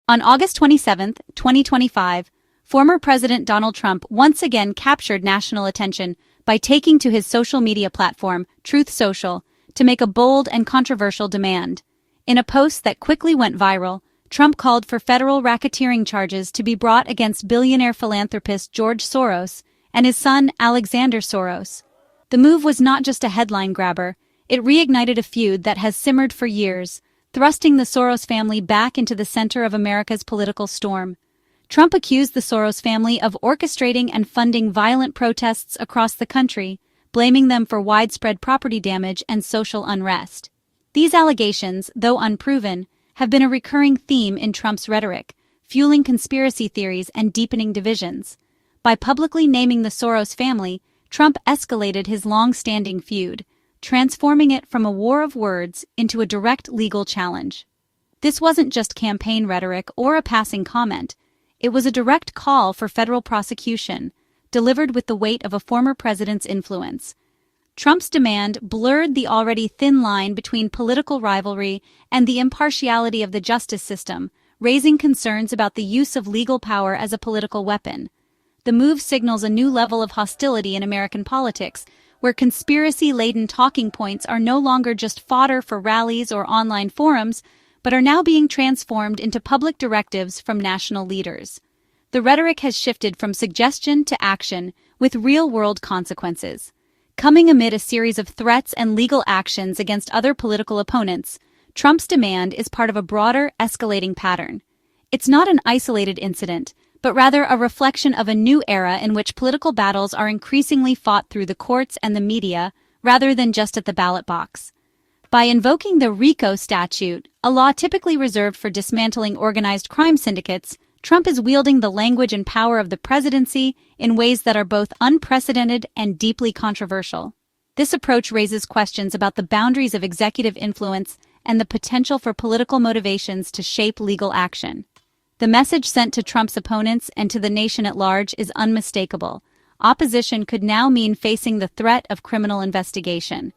On August 27, 2025, former President Donald Trump once again captured national attention by taking to his social media platform, Truth Social, to make a bold and controversial demand. In a post that quickly went viral, Trump called for federal racketeering charges to be brought against billionaire philanthropist George Soros and his son Alexander Soros. The move was not just a headline grabber, it reignited a feud that has simmered for years, thrusting the Soros family back into the center of America's political storm. Trump accused the Soros family of orchestrating and funding violent protests across the country, blaming them for widespread property damage and social unrest. These allegations, though unproven, have been a recurring theme in Trump's rhetoric, fueling conspiracy theories and deepening divisions. By publicly naming the Soros family, Trump escalated his long-standing feud, transforming it from a war of words into a direct legal challenge. This wasn't just campaign rhetoric or a passing comment. It was a direct call for federal prosecution, delivered with the weight of a former president's influence. Trump's demand blurred the already thin line between political rivalry and the impartiality of the justice system, raising concerns about the use of legal power as a political weapon. The move signals a new level of hostility in American politics, where conspiracy-laden talking points are no longer just fodder for rallies or online forums, but are now being transformed into public directives from national leaders. The rhetoric has shifted from suggestion to action, with real-world consequences. Coming amid a series of threats and legal actions against other political opponents, Trump's demand is part of a broader, escalating pattern. It's not an isolated incident, but rather a reflection of a new era in which political battles are increasingly fought through the courts and the media, rather than just at the ballot box. By invoking the RICO statute, a law typically reserved for dismantling organized crime syndicates, Trump is wielding the language and power of the presidency in ways that are both unprecedented and deeply controversial. This approach raises questions about the boundaries of executive influence and the potential for political motivations to shape legal action. The message sent to Trump's opponents and to the nation at large is unmistakable. Opposition could now mean facing the threat of criminal investigation.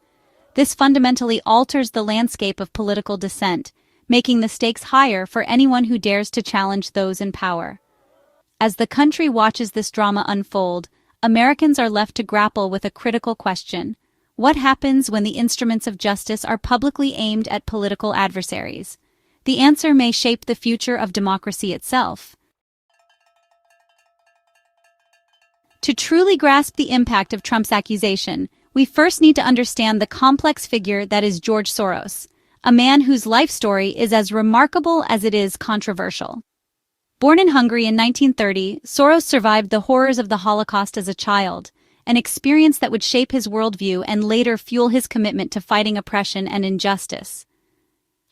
This fundamentally alters the landscape of political dissent, making the stakes higher for anyone who dares to challenge those in power. As the country watches this drama unfold, Americans are left to grapple with a critical question. What happens when the instruments of justice are publicly aimed at political adversaries? The answer may shape the future of democracy itself. To truly grasp the impact of Trump's accusation, we first need to understand the complex figure that is George Soros, a man whose life story is as remarkable as it is controversial. Born in Hungary in 1930, Soros survived the horrors of the Holocaust as a child, an experience that would shape his worldview and later fuel his commitment to fighting oppression and injustice.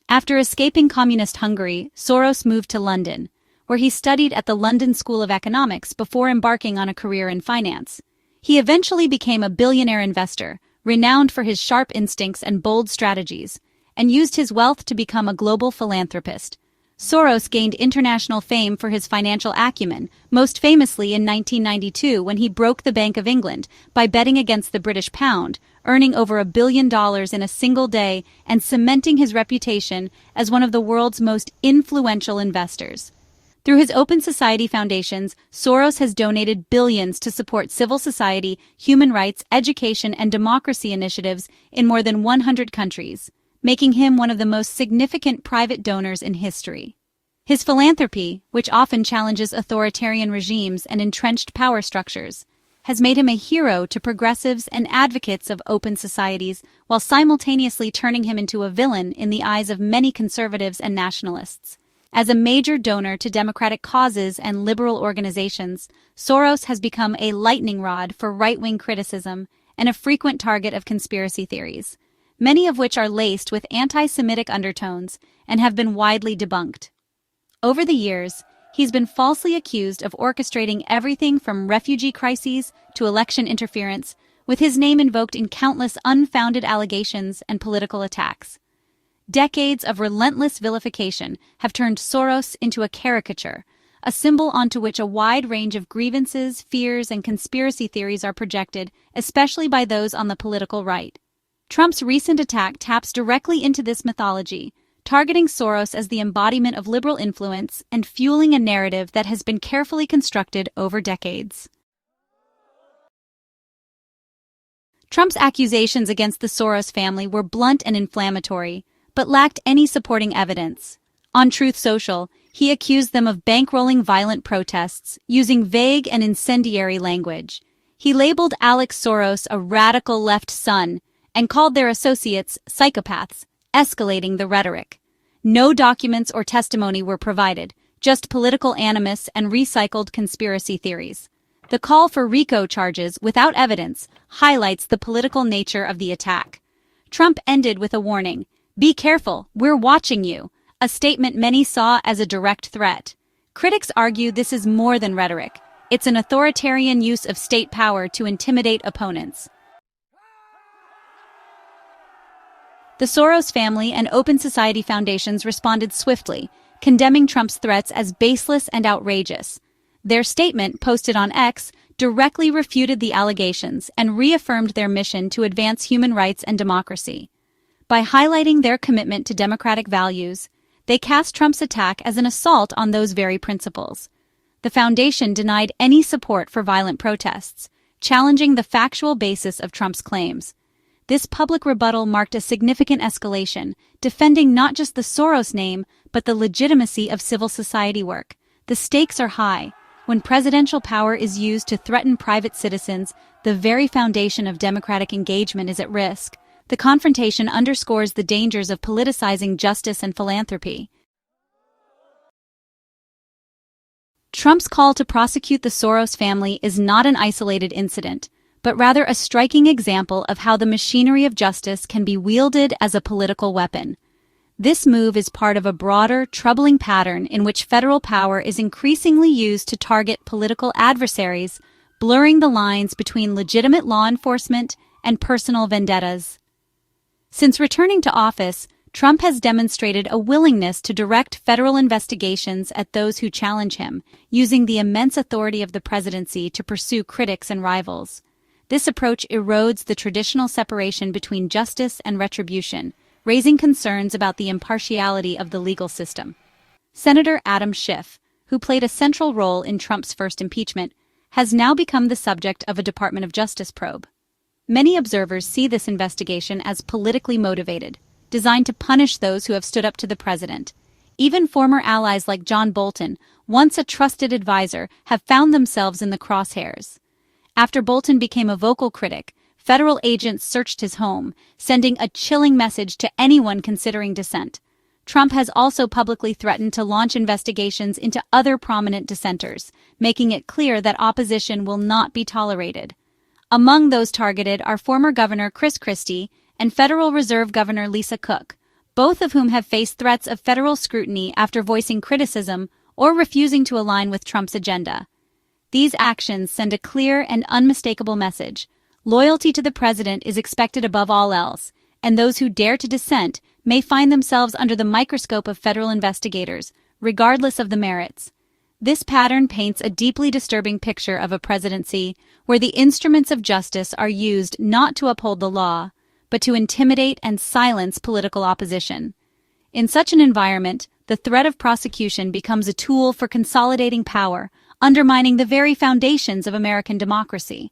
After escaping communist Hungary, Soros moved to London, where he studied at the London School of Economics before embarking on a career in finance. He eventually became a billionaire investor, renowned for his sharp instincts and bold strategies, and used his wealth to become a global philanthropist. Soros gained international fame for his financial acumen, most famously in 1992 when he broke the Bank of England by betting against the British pound, earning over $1 billion in a single day and cementing his reputation as one of the world's most influential investors. Through his Open Society foundations, Soros has donated billions to support civil society, human rights, education, and democracy initiatives in more than 100 countries, making him one of the most significant private donors in history. His philanthropy, which often challenges authoritarian regimes and entrenched power structures, has made him a hero to progressives and advocates of open societies, while simultaneously turning him into a villain in the eyes of many conservatives and nationalists. As a major donor to democratic causes and liberal organizations, Soros has become a lightning rod for right-wing criticism and a frequent target of conspiracy theories, many of which are laced with anti-Semitic undertones and have been widely debunked. Over the years, he's been falsely accused of orchestrating everything from refugee crises to election interference, with his name invoked in countless unfounded allegations and political attacks. Decades of relentless vilification have turned Soros into a caricature, a symbol onto which a wide range of grievances, fears, and conspiracy theories are projected, especially by those on the political right. Trump's recent attack taps directly into this mythology, targeting Soros as the embodiment of liberal influence and fueling a narrative that has been carefully constructed over decades. Trump's accusations against the Soros family were blunt and inflammatory, but lacked any supporting evidence. On Truth Social, he accused them of bankrolling violent protests, using vague and incendiary language. He labeled Alex Soros a radical left son and called their associates psychopaths, escalating the rhetoric. No documents or testimony were provided, just political animus and recycled conspiracy theories. The call for RICO charges without evidence highlights the political nature of the attack. Trump ended with a warning, "Be careful, we're watching you," a statement many saw as a direct threat. Critics argue this is more than rhetoric. It's an authoritarian use of state power to intimidate opponents. The Soros family and Open Society foundations responded swiftly, condemning Trump's threats as baseless and outrageous. Their statement, posted on X, directly refuted the allegations and reaffirmed their mission to advance human rights and democracy. By highlighting their commitment to democratic values, they cast Trump's attack as an assault on those very principles. The foundation denied any support for violent protests, challenging the factual basis of Trump's claims. This public rebuttal marked a significant escalation, defending not just the Soros name, but the legitimacy of civil society work. The stakes are high. When presidential power is used to threaten private citizens, the very foundation of democratic engagement is at risk. The confrontation underscores the dangers of politicizing justice and philanthropy. Trump's call to prosecute the Soros family is not an isolated incident, but rather a striking example of how the machinery of justice can be wielded as a political weapon. This move is part of a broader, troubling pattern in which federal power is increasingly used to target political adversaries, blurring the lines between legitimate law enforcement and personal vendettas. Since returning to office, Trump has demonstrated a willingness to direct federal investigations at those who challenge him, using the immense authority of the presidency to pursue critics and rivals. This approach erodes the traditional separation between justice and retribution, raising concerns about the impartiality of the legal system. Senator Adam Schiff, who played a central role in Trump's first impeachment, has now become the subject of a Department of Justice probe. Many observers see this investigation as politically motivated, designed to punish those who have stood up to the president. Even former allies like John Bolton, once a trusted advisor, have found themselves in the crosshairs. After Bolton became a vocal critic, federal agents searched his home, sending a chilling message to anyone considering dissent. Trump has also publicly threatened to launch investigations into other prominent dissenters, making it clear that opposition will not be tolerated. Among those targeted are former Governor Chris Christie and Federal Reserve Governor Lisa Cook, both of whom have faced threats of federal scrutiny after voicing criticism or refusing to align with Trump's agenda. These actions send a clear and unmistakable message. Loyalty to the president is expected above all else, and those who dare to dissent may find themselves under the microscope of federal investigators, regardless of the merits. This pattern paints a deeply disturbing picture of a presidency where the instruments of justice are used not to uphold the law, but to intimidate and silence political opposition. In such an environment, the threat of prosecution becomes a tool for consolidating power, undermining the very foundations of American democracy.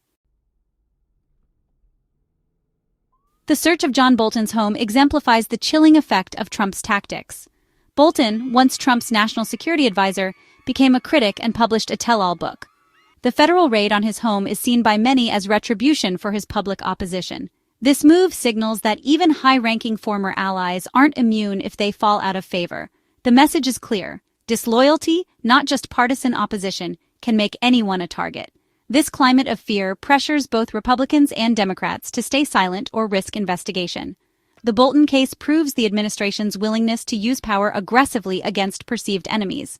The search of John Bolton's home exemplifies the chilling effect of Trump's tactics. Bolton, once Trump's national security advisor, became a critic and published a tell-all book. The federal raid on his home is seen by many as retribution for his public opposition. This move signals that even high-ranking former allies aren't immune if they fall out of favor. The message is clear. Disloyalty, not just partisan opposition, can make anyone a target. This climate of fear pressures both Republicans and Democrats to stay silent or risk investigation. The Bolton case proves the administration's willingness to use power aggressively against perceived enemies.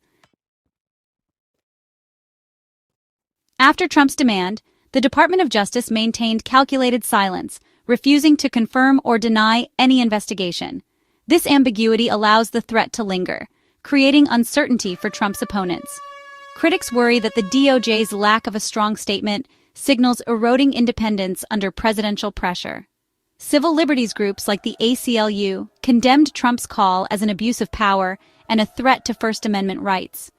After Trump's demand, the Department of Justice maintained calculated silence, refusing to confirm or deny any investigation. This ambiguity allows the threat to linger, creating uncertainty for Trump's opponents. Critics worry that the DOJ's lack of a strong statement signals eroding independence under presidential pressure. Civil liberties groups like the ACLU condemned Trump's call as an abuse of power and a threat to First Amendment rights.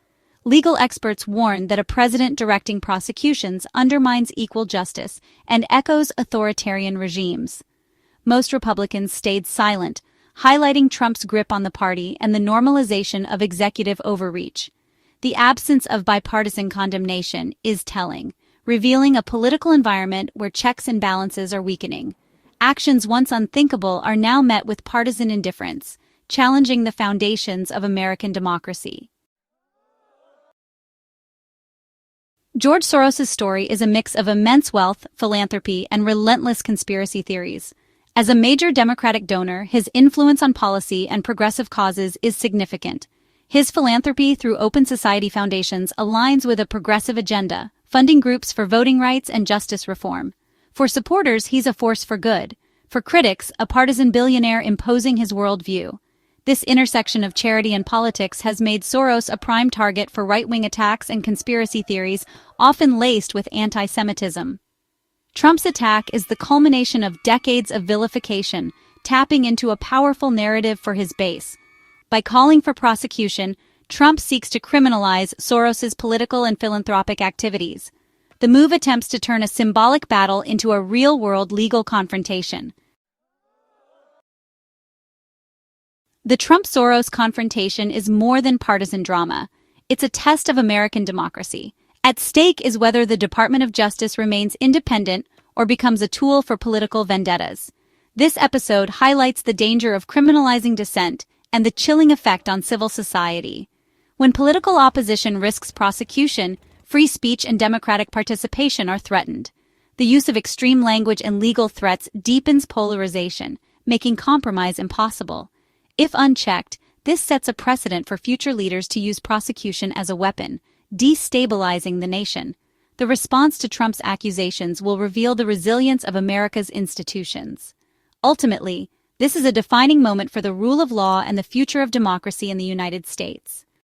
Legal experts warn that a president directing prosecutions undermines equal justice and echoes authoritarian regimes. Most Republicans stayed silent, highlighting Trump's grip on the party and the normalization of executive overreach. The absence of bipartisan condemnation is telling, revealing a political environment where checks and balances are weakening. Actions once unthinkable are now met with partisan indifference, challenging the foundations of American democracy. George Soros' story is a mix of immense wealth, philanthropy, and relentless conspiracy theories. As a major Democratic donor, his influence on policy and progressive causes is significant. His philanthropy through Open Society foundations aligns with a progressive agenda, funding groups for voting rights and justice reform. For supporters, he's a force for good. For critics, a partisan billionaire imposing his worldview. This intersection of charity and politics has made Soros a prime target for right-wing attacks and conspiracy theories, often laced with anti-Semitism. Trump's attack is the culmination of decades of vilification, tapping into a powerful narrative for his base. By calling for prosecution, Trump seeks to criminalize Soros's political and philanthropic activities. The move attempts to turn a symbolic battle into a real-world legal confrontation. The Trump-Soros confrontation is more than partisan drama. It's a test of American democracy. At stake is whether the Department of Justice remains independent or becomes a tool for political vendettas. This episode highlights the danger of criminalizing dissent and the chilling effect on civil society. When political opposition risks prosecution, free speech and democratic participation are threatened. The use of extreme language and legal threats deepens polarization, making compromise impossible. If unchecked, this sets a precedent for future leaders to use prosecution as a weapon, destabilizing the nation. The response to Trump's accusations will reveal the resilience of America's institutions. Ultimately, this is a defining moment for the rule of law and the future of democracy in the United States.